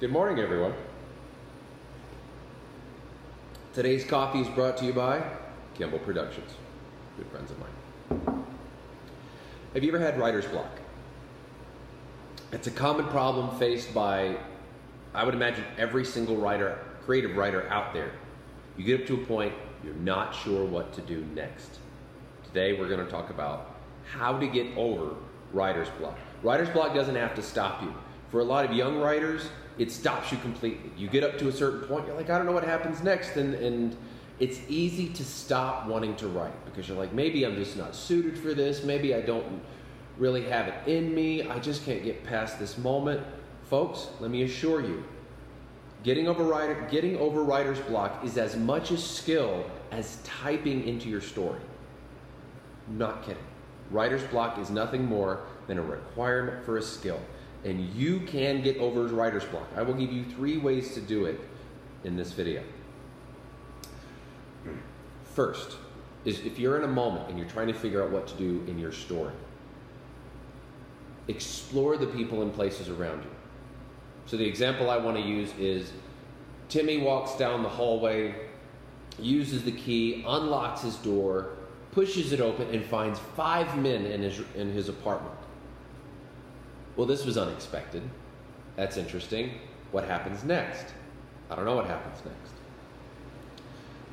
Good morning, everyone. Today's coffee is brought to you by Kimball Productions, good friends of mine. Have you ever had writer's block? It's a common problem faced by, I would imagine, every single writer, creative writer out there. You get up to a point, you're not sure what to do next. Today we're going to talk about how to get over writer's block. Writer's block doesn't have to stop you. For a lot of young writers, it stops you completely. You get up to a certain point, you're like, I don't know what happens next, and it's easy to stop wanting to write because you're like, maybe I'm just not suited for this, maybe I don't really have it in me, I just can't get past this moment. Folks, let me assure you, getting over writer's block is as much a skill as typing into your story. I'm not kidding. Writer's block is nothing more than a requirement for a skill. And you can get over writer's block. I will give you 3 ways to do it in this video. First is if you're in a moment and you're trying to figure out what to do in your story, explore the people and places around you. So the example I want to use is Timmy walks down the hallway, uses the key, unlocks his door, pushes it open, and finds 5 men in his apartment. Well, this was unexpected. That's interesting. What happens next? I don't know what happens next.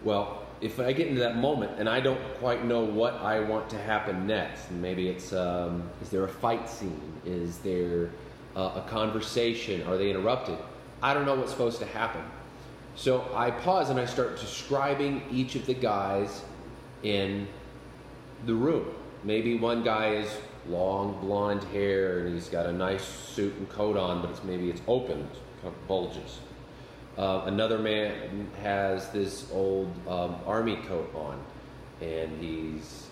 Well, if I get into that moment and I don't quite know what I want to happen next, and maybe it's, is there a fight scene? Is there a conversation? Are they interrupted? I don't know what's supposed to happen. So I pause and I start describing each of the guys in the room. Maybe one guy is long blonde hair and he's got a nice suit and coat on, but maybe it's open, it kind of bulges. Another man has this old army coat on, and he's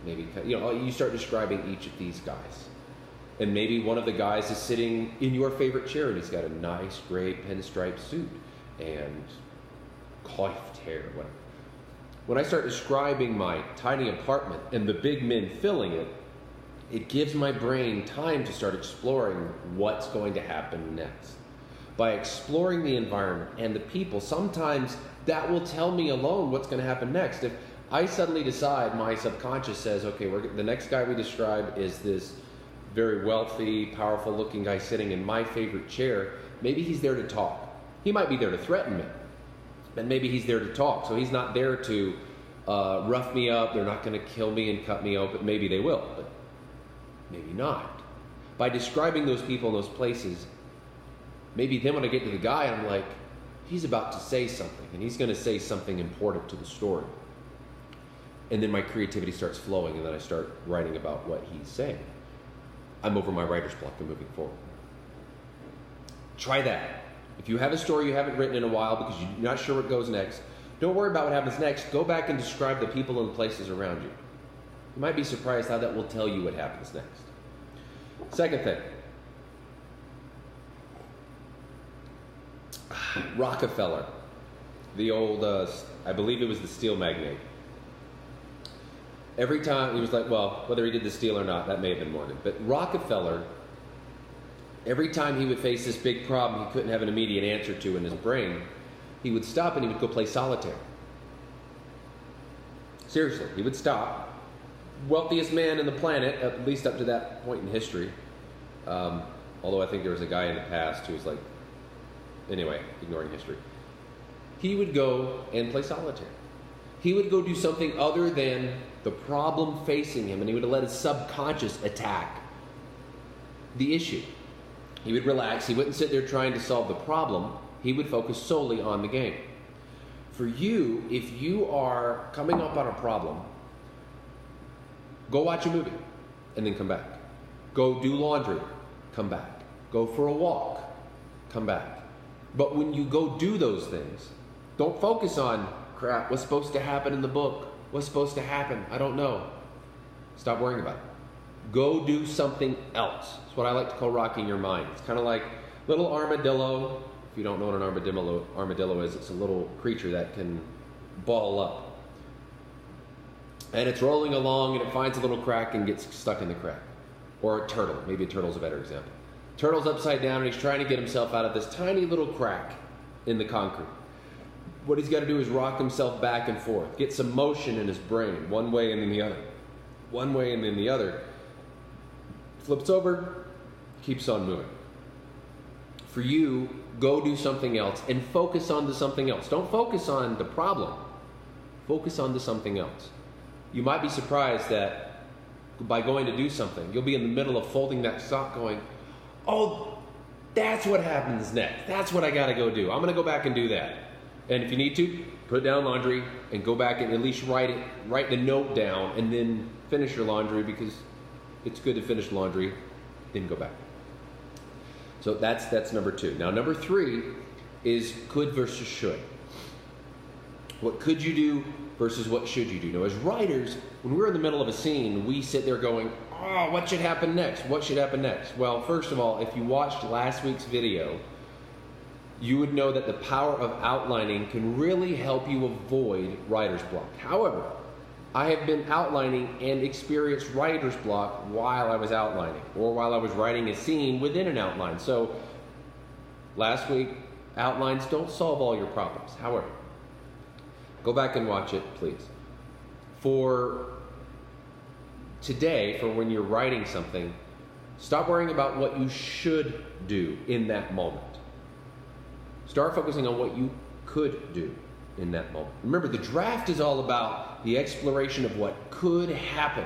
maybe, you start describing each of these guys. And maybe one of the guys is sitting in your favorite chair and he's got a nice gray pinstripe suit and coiffed hair, whatever. When I start describing my tiny apartment and the big men filling it, it gives my brain time to start exploring what's going to happen next. By exploring the environment and the people, sometimes that will tell me alone what's going to happen next. If I suddenly decide, my subconscious says, okay, the next guy we describe is this very wealthy, powerful looking guy sitting in my favorite chair, maybe he's there to talk. He might be there to threaten me, and maybe he's there to talk. So he's not there to rough me up. They're not going to kill me and cut me open. Maybe they will, but maybe not. By describing those people and those places, maybe then when I get to the guy, I'm like, he's about to say something, and he's going to say something important to the story. And then my creativity starts flowing, and then I start writing about what he's saying. I'm over my writer's block and moving forward. Try that. If you have a story you haven't written in a while because you're not sure what goes next, don't worry about what happens next. Go back and describe the people and the places around you. You might be surprised how that will tell you what happens next. Second thing. Rockefeller, the old, I believe it was the steel magnate. Every time, he was like, well, whether he did the steel or not, that may have been Morgan. But Rockefeller, every time he would face this big problem he couldn't have an immediate answer to in his brain, he would stop and he would go play solitaire. Seriously, he would stop. Wealthiest man in the planet, at least up to that point in history. Although I think there was a guy in the past who was like, anyway, ignoring history. He would go and play solitaire. He would go do something other than the problem facing him, and he would let his subconscious attack the issue. He would relax. He wouldn't sit there trying to solve the problem. He would focus solely on the game. For you, if you are coming up on a problem, go watch a movie and then come back. Go do laundry, come back. Go for a walk, come back. But when you go do those things, don't focus on, crap, what's supposed to happen in the book? What's supposed to happen? I don't know. Stop worrying about it. Go do something else. It's what I like to call rocking your mind. It's kind of like little armadillo. If you don't know what an armadillo is, it's a little creature that can ball up. And it's rolling along and it finds a little crack and gets stuck in the crack. Or a turtle. Maybe a turtle's a better example. Turtle's upside down and he's trying to get himself out of this tiny little crack in the concrete. What he's got to do is rock himself back and forth, get some motion in his brain, one way and then the other. One way and then the other. Flips over, keeps on moving. For you, go do something else and focus on the something else. Don't focus on the problem. Focus on the something else. You might be surprised that by going to do something, you'll be in the middle of folding that sock going, oh, that's what happens next. That's what I got to go do. I'm going to go back and do that. And if you need to, put down laundry and go back and at least write the note down and then finish your laundry, because it's good to finish laundry, then go back. So that's number 2. Now number 3 is could versus should. What could you do versus what should you do? Now as writers, when we're in the middle of a scene, we sit there going, oh, what should happen next? What should happen next? Well, first of all, if you watched last week's video, you would know that the power of outlining can really help you avoid writer's block. However, I have been outlining and experienced writer's block while I was outlining or while I was writing a scene within an outline. So last week, outlines don't solve all your problems. However, go back and watch it, please. For today, for when you're writing something, stop worrying about what you should do in that moment. Start focusing on what you could do in that moment. Remember, the draft is all about the exploration of what could happen.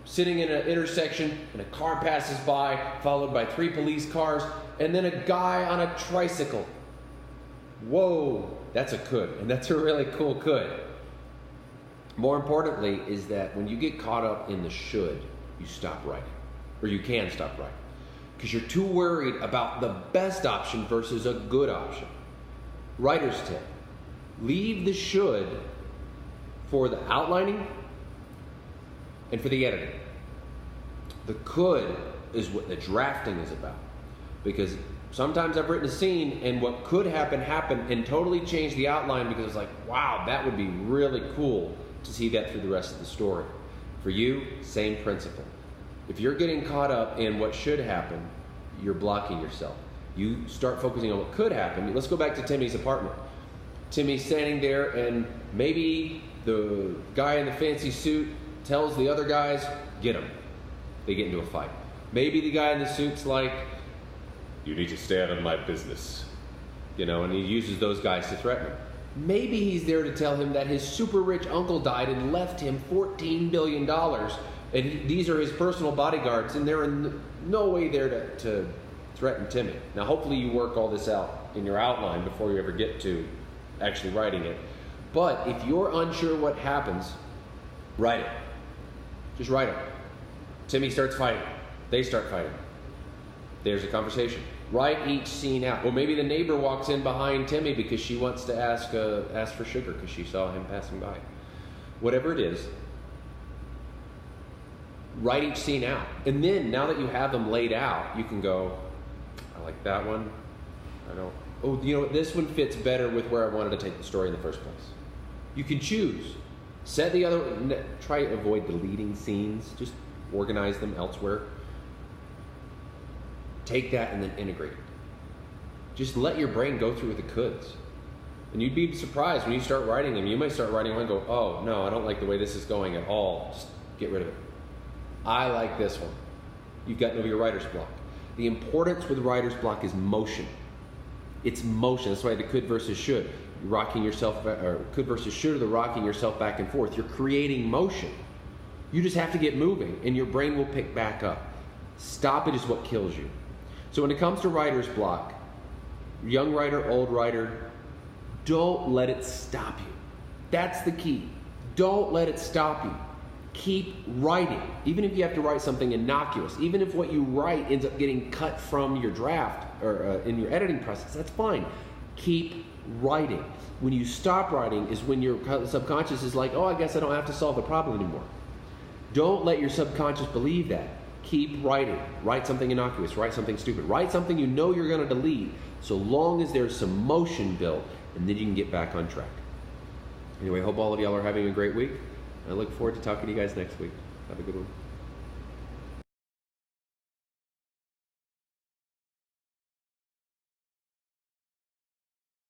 Sitting in an intersection and a car passes by, followed by 3 police cars, and then a guy on a tricycle. Whoa, that's a could, and that's a really cool could. More importantly is that when you get caught up in the should, you stop writing, or you can stop writing, because you're too worried about the best option versus a good option. Writer's tip: leave the should for the outlining and for the editing. The could is what the drafting is about, because sometimes I've written a scene and what could happen happened and totally changed the outline, because it's like, wow, that would be really cool to see that through the rest of the story. For you, same principle. If you're getting caught up in what should happen, you're blocking yourself. You start focusing on what could happen. Let's go back to Timmy's apartment. Timmy's standing there and maybe the guy in the fancy suit tells the other guys, get him. They get into a fight. Maybe the guy in the suit's like, you need to stay out of my business. And he uses those guys to threaten him. Maybe he's there to tell him that his super rich uncle died and left him $14 billion. And these are his personal bodyguards, and they're in no way there to threaten Timmy. Now, hopefully you work all this out in your outline before you ever get to actually writing it. But if you're unsure what happens, write it. Just write it. Timmy starts fighting. They start fighting. There's a conversation. Write each scene out. Or maybe the neighbor walks in behind Timmy because she wants to ask for sugar because she saw him passing by. Whatever it is, write each scene out. And then, now that you have them laid out, you can go, I like that one. This one fits better with where I wanted to take the story in the first place. You can choose. Try to avoid deleting scenes. Just organize them elsewhere. Take that and then integrate it. Just let your brain go through the coulds. And you'd be surprised when you start writing them. You might start writing one and go, oh, no, I don't like the way this is going at all. Just get rid of it. I like this one. You've gotten over your writer's block. The importance with writer's block is motion. It's motion. That's why the could versus should. Rocking yourself, or could versus should, or the rocking yourself back and forth. You're creating motion. You just have to get moving, and your brain will pick back up. Stop it is what kills you. So when it comes to writer's block, young writer, old writer, don't let it stop you. That's the key. Don't let it stop you. Keep writing. Even if you have to write something innocuous, even if what you write ends up getting cut from your draft or in your editing process, that's fine. Keep writing. When you stop writing is when your subconscious is like, oh, I guess I don't have to solve the problem anymore. Don't let your subconscious believe that. Keep writing. Write something innocuous. Write something stupid. Write something you know you're going to delete, so long as there's some motion built, and then you can get back on track. Anyway, I hope all of y'all are having a great week. I look forward to talking to you guys next week. Have a good one.